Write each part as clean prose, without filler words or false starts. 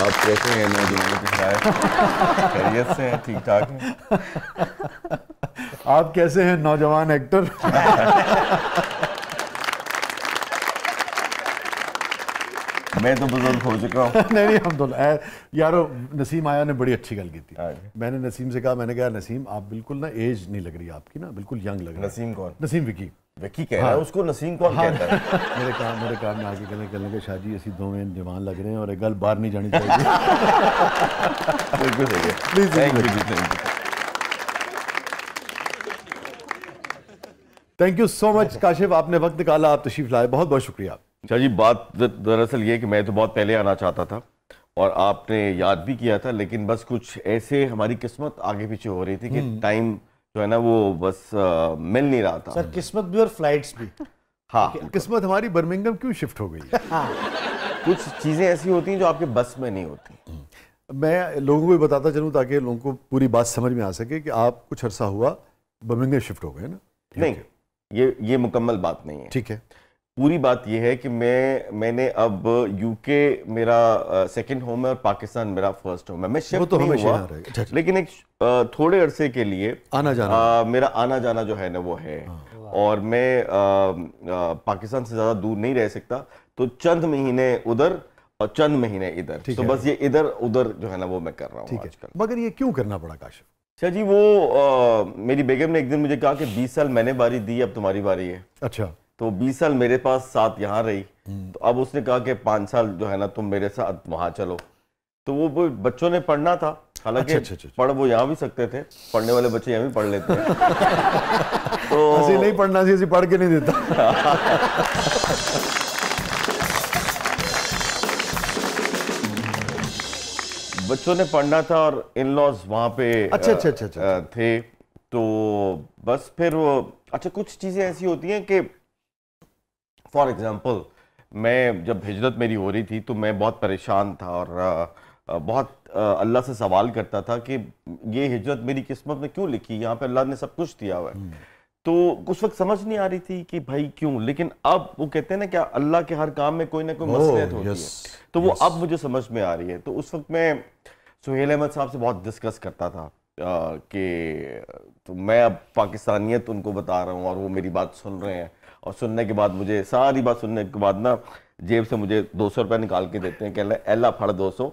आप कैसे हैं नौजवानों के खिलाफ? खैरियत से हैं? ठीक ठाक हैं? आप कैसे हैं नौजवान एक्टर? मैं तो बुजुर्ग हो चुका हूँ। नहीं हम दोनों यारो। नसीम आया ने बड़ी अच्छी गल की थी। मैंने नसीम से कहा, मैंने कहा नसीम आप बिल्कुल ना एज नहीं लग रही आपकी, ना बिल्कुल यंग लग रही है। नसीम कौन? नसीम विकी। विकी कह रहा है उसको, नसीम कौन कहता है? मेरे काम में आके कहने लगे शाहजी असी दोवें जवान लग रहे हैं और एक गल बाहर नहीं जानी चाहिए। बिल्कुल सही है। Please thank you so much Kashif, आपने वक्त निकाला, आप तशरीफ लाए, बहुत बहुत शुक्रिया। शाह जी, बात दरअसल ये कि मैं तो बहुत पहले आना चाहता था और आपने याद भी किया था, लेकिन बस कुछ ऐसे हमारी किस्मत आगे पीछे हो रही थी कि टाइम जो है ना वो बस मिल नहीं रहा था। सर किस्मत भी और फ्लाइट्स भी। हाँ, किस्मत हमारी बर्मिंघम क्यों शिफ्ट हो गई? हाँ। कुछ चीज़ें ऐसी होती हैं जो आपके बस में नहीं होती। मैं लोगों को भी बताता चलूँ ताकि लोगों को पूरी बात समझ में आ सके कि आप कुछ अरसा हुआ बर्मिंघम शिफ्ट हो गए ना? नहीं, ये मुकम्मल बात नहीं है। ठीक है। पूरी बात यह है कि मैंने अब यूके मेरा सेकंड होम है और पाकिस्तान मेरा फर्स्ट होम है। मैं शिफ्ट तो नहीं हुआ, लेकिन एक थोड़े अरसे के लिए आना जाना मेरा आना जाना जो है ना वो है। और मैं पाकिस्तान से ज़्यादा दूर नहीं रह सकता, तो चंद महीने उधर और चंद महीने इधर, तो बस ये इधर उधर जो है ना वो मैं कर रहा हूँ आजकल। मगर ये क्यों करना पड़ा काशिफ? अच्छा जी, वो मेरी बेगम ने एक दिन मुझे कहा कि 20 साल मैंने बारी दी, अब तुम्हारी बारी है। अच्छा। तो 20 साल मेरे पास साथ यहाँ रही, तो अब उसने कहा कि 5 साल जो है ना तुम मेरे साथ वहाँ चलो। तो वो बच्चों ने पढ़ना था, हालांकि पढ़ वो यहाँ भी सकते थे, पढ़ने वाले बच्चे यहाँ भी पढ़ लेते हैं। तो ऐसे नहीं पढ़ना चाहिए, पढ़ के नहीं देता। बच्चों ने पढ़ना था और इन लॉज वहाँ पे अच्छा थे, तो बस फिर वो अच्छा कुछ चीज़ें ऐसी होती हैं कि फॉर एग्जाम्पल मैं जब हिजरत मेरी हो रही थी तो मैं बहुत परेशान था और बहुत अल्लाह से सवाल करता था कि ये हिजरत मेरी किस्मत में क्यों लिखी, यहाँ पे अल्लाह ने सब कुछ दिया हुआ है। तो उस वक्त समझ नहीं आ रही थी कि भाई क्यों, लेकिन अब वो कहते हैं ना क्या अल्लाह के हर काम में कोई ना कोई मसलियत होती है, तो वो अब मुझे समझ में आ रही है। तो उस वक्त मैं सुहेल अहमद साहब से बहुत डिस्कस करता था कि तो मैं अब पाकिस्तानियत उनको बता रहा हूँ और वो मेरी बात सुन रहे हैं, और सुनने के बाद मुझे सारी बात सुनने के बाद ना जेब से मुझे 200 रुपये निकाल के देते हैं, कह रहे एला फड़ 200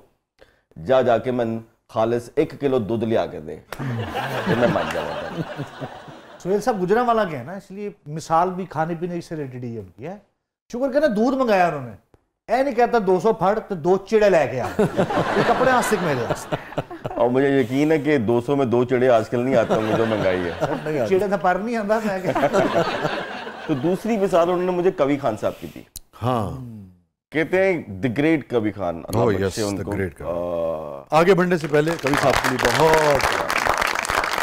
जाके मैं खालिस 1 किलो दूध ले आके दे, तो मैं मान जाऊँगा। सुहेल साहब गुजरांवाला के हैं ना, इसलिए मिसाल भी खाने पीने से रिलेटेड ही उनकी है। शुक्र करना दूध मंगाया उन्होंने, ऐ नहीं कहता 200 फड़ तो 2 चिड़े लेके आ, ये कपड़े आस्तिक मेरे वास्ते। और मुझे यकीन है कि 200 में 2 चिड़े आजकल नहीं आते होंगे जो महंगाई है। चिड़े तो पर नहीं आता मैं। तो दूसरी मिसाल उन्होंने मुझे कवि खान साहब की दी। हाँ, कहते हैं द ग्रेट कवि खान, उनको आगे बढ़ने से पहले कवि साहब के लिए बहुत,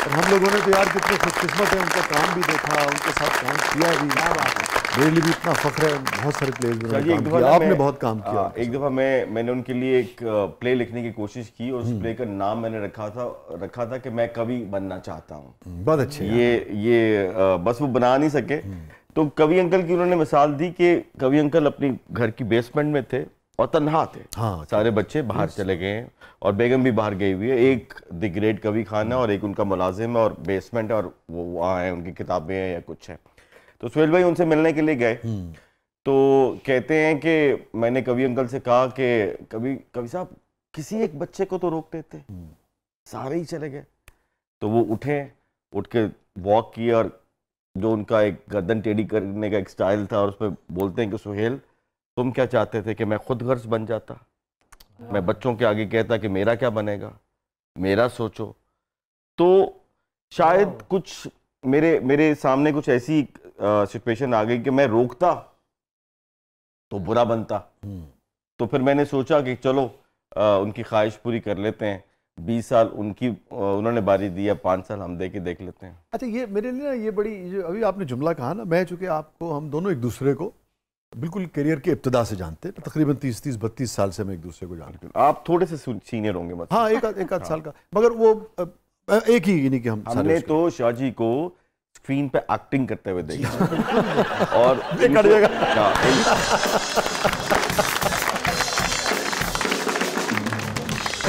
और हम लोगों ने तो यार कितने खुशकिस्मत है, उनका काम भी देखा, उनके साथ काम किया भी। क्या बात है, मेरे लिए भी इतना फख्र है, बहुत सारे प्लेस में काम किया, आपने बहुत काम किया। एक दफ़ा मैंने उनके लिए एक प्ले लिखने की कोशिश की और उस प्ले का नाम मैंने रखा था कि मैं कवि बनना चाहता हूँ। बहुत अच्छे। ये बस वो बना नहीं सके, तो कवि अंकल की उन्होंने मिसाल दी कि कवि अंकल अपनी घर की बेसमेंट में थे और तन्हा थे। हाँ, सारे बच्चे बाहर चले गए हैं और बेगम भी बाहर गई हुई है, एक द ग्रेट कवि खान है और एक उनका मुलाजिम है और बेसमेंट है और वो वहाँ है, उनकी किताबें हैं या कुछ है। तो सुहेल भाई उनसे मिलने के लिए गए, तो कहते हैं कि मैंने कवि अंकल से कहा कि कवि साहब किसी एक बच्चे को तो रोक देते, सारे ही चले गए। तो वो उठ के वॉक किए और जो उनका एक गर्दन टेढ़ी करने का एक स्टाइल था और उस पर बोलते हैं कि सुहेल तुम क्या चाहते थे कि मैं खुद गर्ज बन जाता, मैं बच्चों के आगे कहता कि मेरा क्या बनेगा, मेरा सोचो। तो शायद कुछ मेरे सामने कुछ ऐसी सिचुएशन आ गई कि मैं रोकता तो बुरा बनता, तो फिर मैंने सोचा कि चलो उनकी ख्वाहिश पूरी कर लेते हैं। 20 साल उन्होंने बारी दी है, 5 साल हम दे के देख लेते हैं। अच्छा, ये मेरे लिए ना ये बड़ी, अभी आपने जुमला कहा ना, मैं चूंकि आपको हम दोनों एक दूसरे को बिल्कुल करियर के इब्तिदा से जानते हैं, तकरीबन 30-32 साल से हम एक दूसरे को जानते हैं। आप थोड़े से सीनियर होंगे मतलब। हाँ, एक आध साल का, मगर वो एक ही, यानी कि हमने तो शाह जी को स्क्रीन पे एक्टिंग करते हुए देखा और कट जाएगा।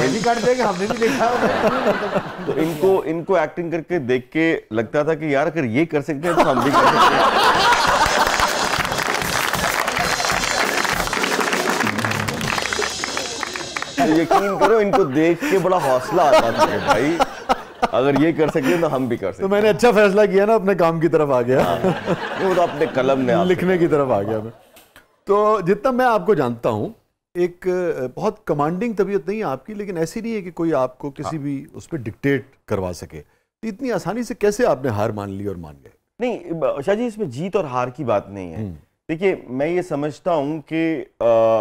भी काट देंगे, हमने भी देखा। तो इनको एक्टिंग करके देख के लगता था कि यार अगर ये कर सकते हैं तो हम भी कर सकते हैं। यकीन करो इनको देख के बड़ा हौसला आता था कि भाई अगर ये कर सकते हैं तो हम भी कर सकते हैं। तो मैंने अच्छा फैसला किया ना, अपने काम की तरफ आ गया। वो तो अपने कलम ने लिखने की तरफ आ गया मैं। तो जितना मैं आपको जानता हूँ, एक बहुत कमांडिंग तबीयत नहीं है आपकी, लेकिन ऐसी नहीं है कि कोई आपको किसी भी उस पर डिक्टेट करवा सके। तो इतनी आसानी से कैसे आपने हार मान ली और मान गए? नहीं शाह जी, इसमें जीत और हार की बात नहीं है। देखिए मैं ये समझता हूँ कि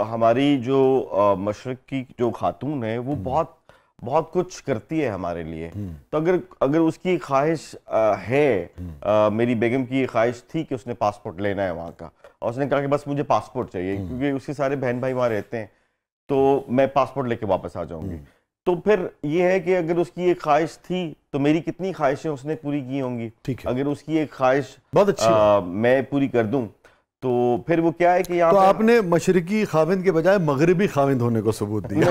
हमारी जो मशरक की जो खातून है वो बहुत बहुत कुछ करती है हमारे लिए। तो अगर उसकी ख्वाहिश है, मेरी बेगम की ख्वाहिश थी कि उसने पासपोर्ट लेना है वहाँ का, और उसने कहा कि बस मुझे पासपोर्ट चाहिए क्योंकि उसके सारे बहन भाई वहाँ रहते हैं, तो मैं पासपोर्ट लेके वापस आ जाऊंगी। तो फिर ये है कि अगर उसकी एक ख्वाहिश थी तो मेरी कितनी ख्वाहिशें उसने पूरी की होंगी। अगर उसकी एक ख्वाहिश बहुत अच्छी मैं पूरी कर दूं तो फिर वो क्या है कि यहाँ तो आपने मशरकी खाविंद के बजाय मगरिबी खाविंद होने को सबूत दिया।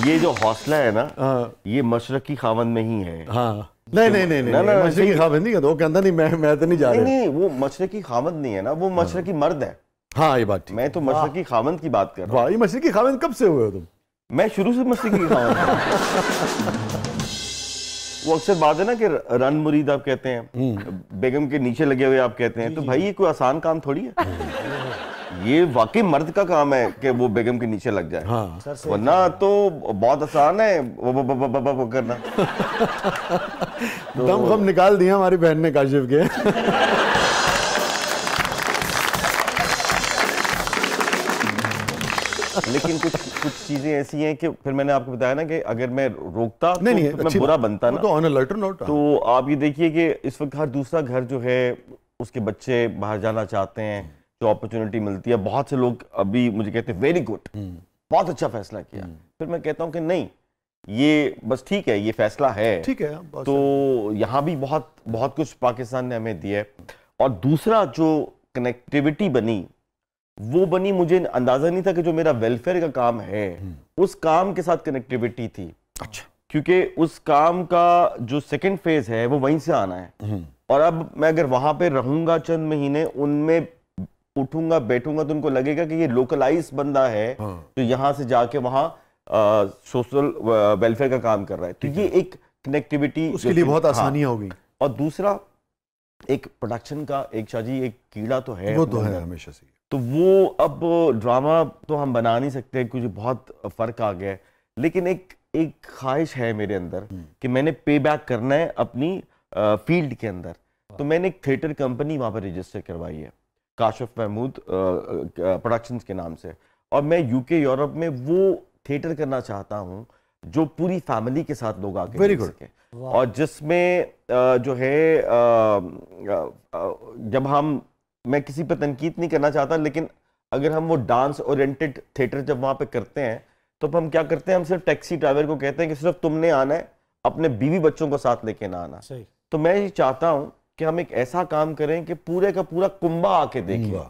ये जो हौसला है ना, ये मशरकी खाविंद में ही है। हाँ नहीं मशरकी खाविंद नहीं कहता, वो कहता नहीं मैं तो नहीं जा रहा। नहीं वो मशरकी खाविंद नहीं है ना, वो मशरकी मर्द है। हाँ ये बात ठीक। मैं तो मशरकी खाविंद की बात कर रहा हूँ। ये मशरकी खाविंद कब से हुए हो तुम? मैं शुरू से मशरकी खाविंद। वो अक्सर बात है ना कि रन मुरीद आप कहते हैं, बेगम के नीचे लगे हुए आप कहते हैं, तो भाई ये कोई आसान काम थोड़ी है। ये वाकई मर्द का काम है कि वो बेगम के नीचे लग जाए। हाँ। वरना तो बहुत आसान है वो करना। तो दम खम निकाल दिया हमारी बहन ने काशिफ के। लेकिन कुछ चीजें ऐसी हैं कि फिर मैंने आपको बताया ना कि अगर मैं रोकता तो मैं बुरा बनता ना। तो ऑन अ लाइटर नोट, तो आप ये देखिए कि इस वक्त हर दूसरा घर जो है उसके बच्चे बाहर जाना चाहते हैं, जो अपॉर्चुनिटी मिलती है, बहुत से लोग अभी मुझे कहते हैं वेरी गुड, बहुत अच्छा फैसला किया। फिर मैं कहता हूँ कि नहीं, ये बस ठीक है, ये फैसला है, ठीक है। तो यहाँ भी बहुत बहुत कुछ पाकिस्तान ने हमें दिया है। और दूसरा जो कनेक्टिविटी बनी, वो बनी, मुझे अंदाजा नहीं था कि जो मेरा वेलफेयर का काम है उस काम के साथ कनेक्टिविटी थी। अच्छा। क्योंकि उस काम का जो सेकंड फेज है वो वहीं से आना है। और अब मैं अगर वहां पे रहूंगा चंद महीने, उनमें उठूंगा बैठूंगा तो उनको लगेगा कि ये लोकलाइज बंदा है तो यहाँ से जाके वहां सोशल वेलफेयर का काम कर रहा है। तो ये एक कनेक्टिविटी उसके लिए बहुत आसानियां होगी। और दूसरा एक प्रोडक्शन का एक शाह जी एक कीड़ा तो है, वो तो है हमेशा से। तो वो अब ड्रामा तो हम बना नहीं सकते क्योंकि बहुत फर्क आ गया है, लेकिन एक ख्वाहिश है मेरे अंदर कि मैंने पे बैक करना है अपनी फील्ड के अंदर। तो मैंने एक थिएटर कंपनी वहाँ पर रजिस्टर करवाई है, काशिफ महमूद प्रोडक्शंस के नाम से, और मैं यूके यूरोप में वो थिएटर करना चाहता हूँ जो पूरी फैमिली के साथ लोग आके देख सकें, और जिसमें जो है जब मैं किसी पर तनकीद नहीं करना चाहता, लेकिन अगर हम वो डांस ओरिएंटेड थिएटर जब वहाँ पे करते हैं तो हम क्या करते हैं, हम सिर्फ टैक्सी ड्राइवर को कहते हैं कि सिर्फ तुमने आना है, अपने बीवी बच्चों को साथ लेके ना आना। तो मैं ये चाहता हूँ कि हम एक ऐसा काम करें कि पूरे का पूरा कुंबा आके देखे।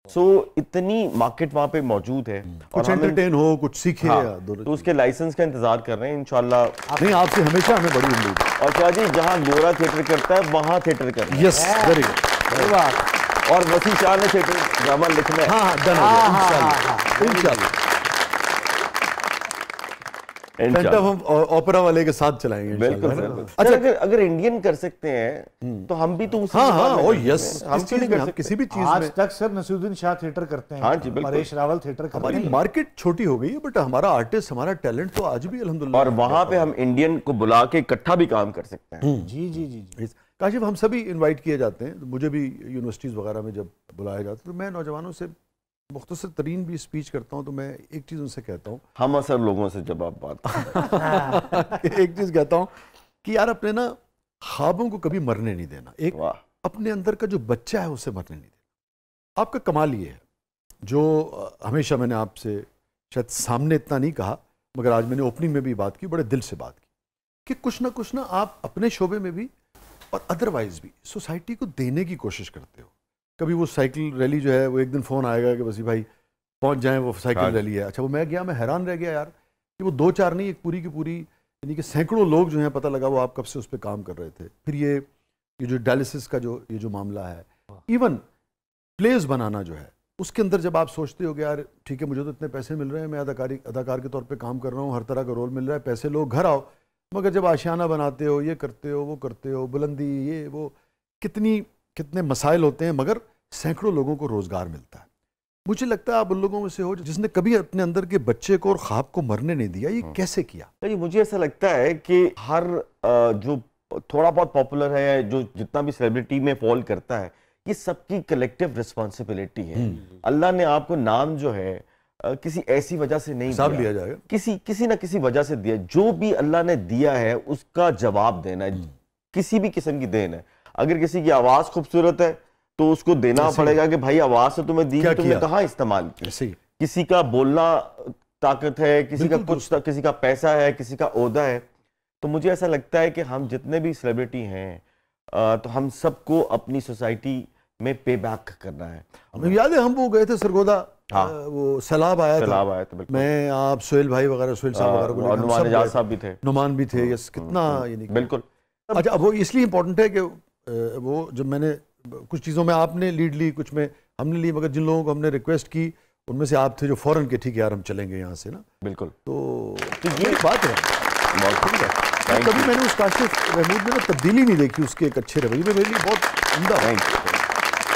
सो इतनी मार्केट वहाँ पे मौजूद है, कुछ एंटरटेन हो, कुछ सीखे। तो उसके लाइसेंस का इंतजार कर रहे हैं इंशाल्लाह। नहीं, आपसे हमेशा हमें बड़ी उम्मीद। और शाह जी जहाँ गोरा थिएटर करता है वहाँ थिएटर करता है। Yes, very good. और वसी शाह ने थिएटर ड्रामा लिखना है। हाँ, डन हो गया इंशाल्लाह। फैंटम हम ओपेरा वाले के साथ चलाएंगे। बिल्कुल। अच्छा, अगर इंडियन कर सकते हैं तो हम भी तो उसी हम किसी भी चीज आज तक सर नसीरुद्दीन शाह थिएटर करते हैं, परेश रावल थिएटर करते हैं। हमारी मार्केट छोटी हो गई है, बट हमारा आर्टिस्ट, हमारा टैलेंट तो आज भी अल्हम्दुलिल्लाह। और वहां पे हम इंडियन को बुला के इकट्ठा भी काम कर सकते हैं। जी जी जी। काशिफ, हम सभी इनवाइट किए जाते हैं, मुझे भी यूनिवर्सिटीज़ वगैरह में जब बुलाया जाता है तो मैं नौजवानों से मुख्तसर तरीन भी स्पीच करता हूँ, तो मैं एक चीज़ उनसे कहता हूँ, हम असर लोगों से जब आप बात एक चीज़ कहता हूँ कि यार अपने ना ख्वाबों को कभी मरने नहीं देना। एक अपने अंदर का जो बच्चा है उसे मरने नहीं देना। आपका कमाल ये है, जो हमेशा मैंने आपसे शायद सामने इतना नहीं कहा, मगर आज मैंने ओपनिंग में भी बात की, बड़े दिल से बात की, कि कुछ ना आप अपने शोबे में भी और अदरवाइज भी सोसाइटी को देने की कोशिश करते हो। कभी वो साइकिल रैली जो है वो एक दिन फ़ोन आएगा कि वसी भाई पहुंच जाएं, वो साइकिल रैली है। अच्छा वो मैं गया, मैं हैरान रह गया यार कि वो 2-4 नहीं, एक पूरी की पूरी यानी कि सैकड़ों लोग जो हैं, पता लगा वो आप कब से उस पर काम कर रहे थे। फिर ये जो डायलिसिस का ये जो मामला है, इवन प्लेस बनाना जो है उसके अंदर जब आप सोचते हो कि यार ठीक है मुझे तो इतने पैसे मिल रहे हैं, मैं अदाकार के तौर पे काम कर रहा हूँ, हर तरह का रोल मिल रहा है, पैसे लो घर आओ, मगर जब आशियाना बनाते हो, ये करते हो, वो करते हो, बुलंदी ये वो, कितने मसाइल होते हैं, मगर सैकड़ों लोगों को रोज़गार मिलता है। मुझे लगता है आप उन लोगों में से हो जिसने कभी अपने अंदर के बच्चे को और ख्वाब को मरने नहीं दिया। ये कैसे किया? जी मुझे ऐसा लगता है कि हर जो थोड़ा बहुत पॉपुलर है, जो जितना भी सेलिब्रिटी में फॉल करता है, ये सबकी कलेक्टिव रिस्पॉन्सिबिलिटी है। अल्लाह ने आपको नाम जो है किसी ऐसी वजह से नहीं दिया, लिया जाएगा, किसी ना किसी वजह से दिया। जो भी अल्लाह ने दिया है उसका जवाब देना है, किसी भी किस्म की देन है। अगर किसी की आवाज खूबसूरत है तो उसको देना पड़ेगा कि भाई आवाज तो तुम्हें दी, तुमने कहाँ इस्तेमाल किया। किसी का बोलना ताकत है, किसी का कुछ, किसी का पैसा है, किसी का ओहदा है। तो मुझे ऐसा लगता है कि हम जितने भी सेलिब्रिटी हैं तो हम सबको अपनी सोसाइटी में पे बैक करना है। हमें याद है हम वो गए थे सरगोदा, वो सैलाब आया था, मैं आप सोहेल भाई वगैरह, सोहेल साहब वगैरह, नुमान इजाज साहब भी थे, नुमान भी थे, यस कितना यानी बिल्कुल। अच्छा वो इसलिए इम्पोर्टेंट है कि वो जब मैंने कुछ चीज़ों में आपने लीड ली, कुछ में हमने ली, मगर जिन लोगों को हमने रिक्वेस्ट की उनमें से आप थे जो फौरन के ठीक है यार हम चलेंगे यहाँ से ना। बिल्कुल। तो ये बात है, कभी मैंने उस काशिफ महमूद में ना तब्दीली नहीं देखी उसके एक अच्छे रवैये में, मेरे लिए बहुत उम्दा।